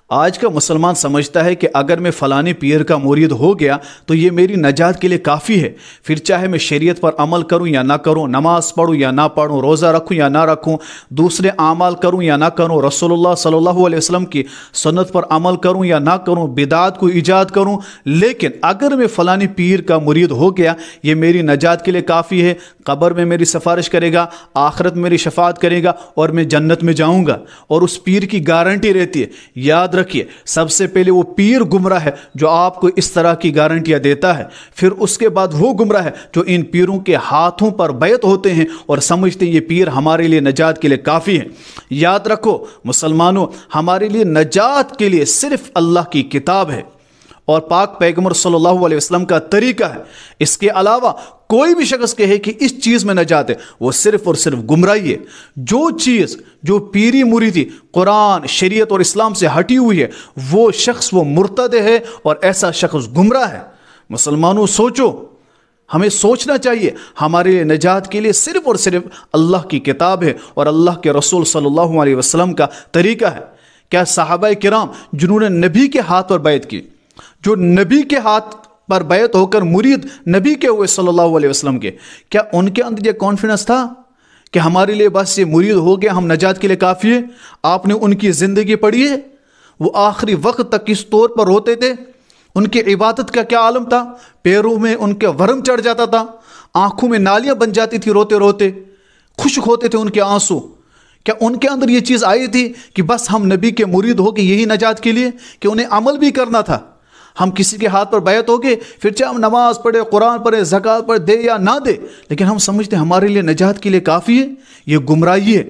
آج کا مسلمان سمجھتا ہے کہ اگر میں فلانی پیر کا مرید ہو گیا تو یہ میری نجات کے لیے کافی ہے، پھر چاہے میں شریعت پر عمل کروں یا نہ کروں، نماز پڑھوں یا نہ پڑھوں، روزہ رکھوں یا نہ رکھوں، دوسرے اعمال کروں یا نہ کروں، رسول اللہ صلی اللہ علیہ وسلم کی سنت پر عمل کروں یا نہ کروں، بدعات کو ایجاد کروں، لیکن اگر میں فلانی پیر کا مرید ہو گیا یہ میری نجات کے لیے کافی ہے، قبر میں میری سفارش کرے گا، آخرت میں میری شفاعت کرے گا اور میں جنت میں جاؤں گا، اور اس پیر کی گارنٹی رہتی ہے۔ یاد رکھیے، سب سے پہلے وہ پیر گمراہ ہے جو آپ کو اس طرح کی گارنٹیاں دیتا ہے، پھر اس کے بعد وہ گمراہ ہے جو ان پیروں کے ہاتھوں پر بیعت ہوتے ہیں اور سمجھتے ہیں یہ پیر ہمارے لیے نجات کے لیے کافی ہے۔ یاد رکھو مسلمانوں، ہمارے لیے نجات کے لیے صرف اللہ کی کتاب ہے اور پاک پیغمبر صلی اللہ علیہ وسلم کا طریقہ ہے۔ اس کے علاوہ کوئی بھی شخص کہے کہ اس چیز میں نجات ہے، وہ صرف اور صرف گمراہی ہے۔ جو چیز جو پیری مریدی قرآن، شریعت اور اسلام سے ہٹی ہوئی ہے، وہ شخص وہ مرتد ہے اور ایسا شخص گمراہ ہے۔ مسلمانوں سوچو، ہمیں سوچنا چاہیے، ہمارے لیے نجات کے لیے صرف اور صرف اللہ کی کتاب ہے اور اللہ کے رسول صلی اللہ علیہ وسلم کا طریقہ ہے۔ کیا صحابہ کرام جنہوں نے نبی کے ہاتھ پر بیعت کی، جو نبی کے ہاتھ پر بیعت ہو کر مرید نبی کے ہوئے صلی اللہ علیہ وسلم کے، کیا ان کے اندر یہ کانفیڈنس تھا کہ ہمارے لیے بس یہ مرید ہو گیا ہم نجات کے لیے کافی ہے؟ آپ نے ان کی زندگی پڑھی ہے؟ وہ آخری وقت تک کس طور پر روتے تھے؟ ان کی عبادت کا کیا عالم تھا؟ پیروں میں ان کے ورم چڑھ جاتا تھا، آنکھوں میں نالیاں بن جاتی تھی روتے روتے، خشک ہوتے تھے ان کے آنسو۔ کیا ان کے اندر یہ چیز آئی تھی کہ بس ہم نبی کے مرید ہو کے یہی نجات کے لیے؟ کہ انہیں عمل بھی کرنا تھا؟ ہم کسی کے ہاتھ پر بیعت ہو گئے، پھر چاہے ہم نماز پڑھے، قرآن پڑھے، زکوٰۃ پڑھے، دے یا نہ دے، لیکن ہم سمجھتے ہیں ہمارے لیے نجات کے لیے کافی ہے۔ یہ گمراہی ہے۔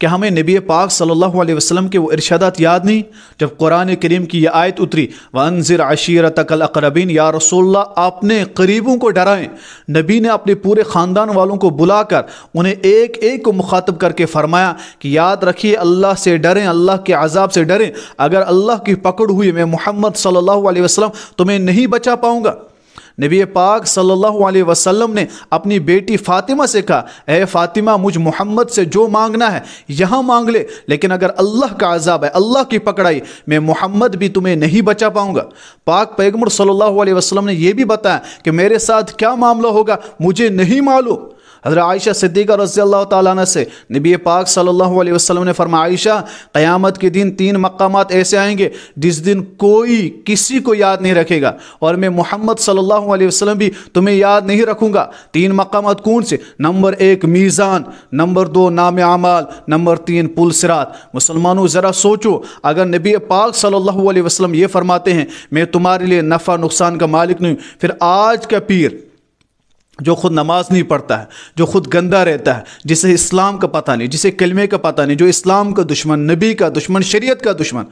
کہ ہمیں نبی پاک صلی اللہ علیہ وسلم کے وہ ارشادات یاد نہیں جب قرآن کریم کی یہ آیت اتری وَأَنذِرْ عَشِيرَتَكَ الْأَقْرَبِينَ، یا رسول اللہ اپنے قریبوں کو ڈرائیں۔ نبی نے اپنے پورے خاندان والوں کو بلا کر انہیں ایک ایک کو مخاطب کر کے فرمایا کہ یاد رکھیے، اللہ سے ڈریں، اللہ کے عذاب سے ڈریں، اگر اللہ کی پکڑ ہوئی میں محمد صلی اللہ علیہ وسلم تمہیں نہیں بچا پاؤں گا۔ نبی پاک صلی اللہ علیہ وسلم نے اپنی بیٹی فاطمہ سے کہا، اے فاطمہ مجھ محمد سے جو مانگنا ہے یہاں مانگ لے، لیکن اگر اللہ کا عذاب ہے، اللہ کی پکڑائی، میں محمد بھی تمہیں نہیں بچا پاؤں گا۔ پاک پیغمبر صلی اللہ علیہ وسلم نے یہ بھی بتایا کہ میرے ساتھ کیا معاملہ ہوگا مجھے نہیں معلوم۔ حضرت عائشہ صدیقہ رضی اللہ تعالیٰ عنہ سے نبی پاک صلی اللہ علیہ وسلم نے فرمایا، عائشہ قیامت کے دن 3 مقامات ایسے آئیں گے جس دن کوئی کسی کو یاد نہیں رکھے گا، اور میں محمد صلی اللہ علیہ وسلم بھی تمہیں یاد نہیں رکھوں گا۔ 3 مقامات کون سے؟ نمبر 1 میزان، نمبر 2 نام اعمال، نمبر 3 پل صراط۔ مسلمانوں ذرا سوچو، اگر نبی پاک صلی اللہ علیہ وسلم یہ فرماتے ہیں میں تمہارے لیے نفع نقصان کا مالک نہیں، پھر آج کا پیر جو خود نماز نہیں پڑھتا ہے، جو خود گندا رہتا ہے، جسے اسلام کا پتہ نہیں، جسے کلمے کا پتہ نہیں، جو اسلام کا دشمن، نبی کا دشمن، شریعت کا دشمن،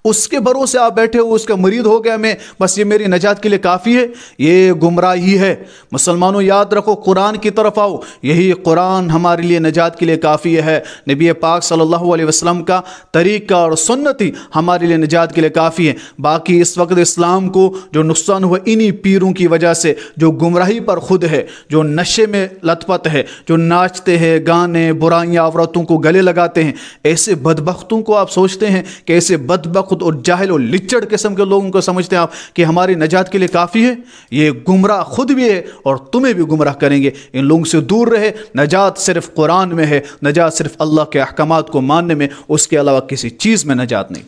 اس کے بھروسے آپ بیٹھے ہو، اس کا مرید ہو گیا میں، بس یہ میری نجات کے لیے کافی ہے، یہ گمراہی ہے۔ مسلمانوں یاد رکھو، قرآن کی طرف آؤ، یہی قرآن ہمارے لیے نجات کے لیے کافی ہے۔ نبی پاک صلی اللہ علیہ وسلم کا طریقہ اور سنت ہی ہمارے لیے نجات کے لیے کافی ہے۔ باقی اس وقت اسلام کو جو نقصان ہوا انہی پیروں کی وجہ سے، جو گمراہی پر خود ہے، جو نشے میں لت پت ہے، جو ناچتے ہیں، گانے، برائیاں، عورتوں کو گلے لگاتے ہیں، ایسے بدبختوں کو آپ سوچتے ہیں کہ ایسے بدبخت اور جاہل اور لچڑ قسم کے لوگوں کو سمجھتے ہیں آپ کہ ہماری نجات کے لیے کافی ہے؟ یہ گمراہ خود بھی ہے اور تمہیں بھی گمراہ کریں گے۔ ان لوگوں سے دور رہے۔ نجات صرف قرآن میں ہے، نجات صرف اللہ کے احکامات کو ماننے میں، اس کے علاوہ کسی چیز میں نجات نہیں۔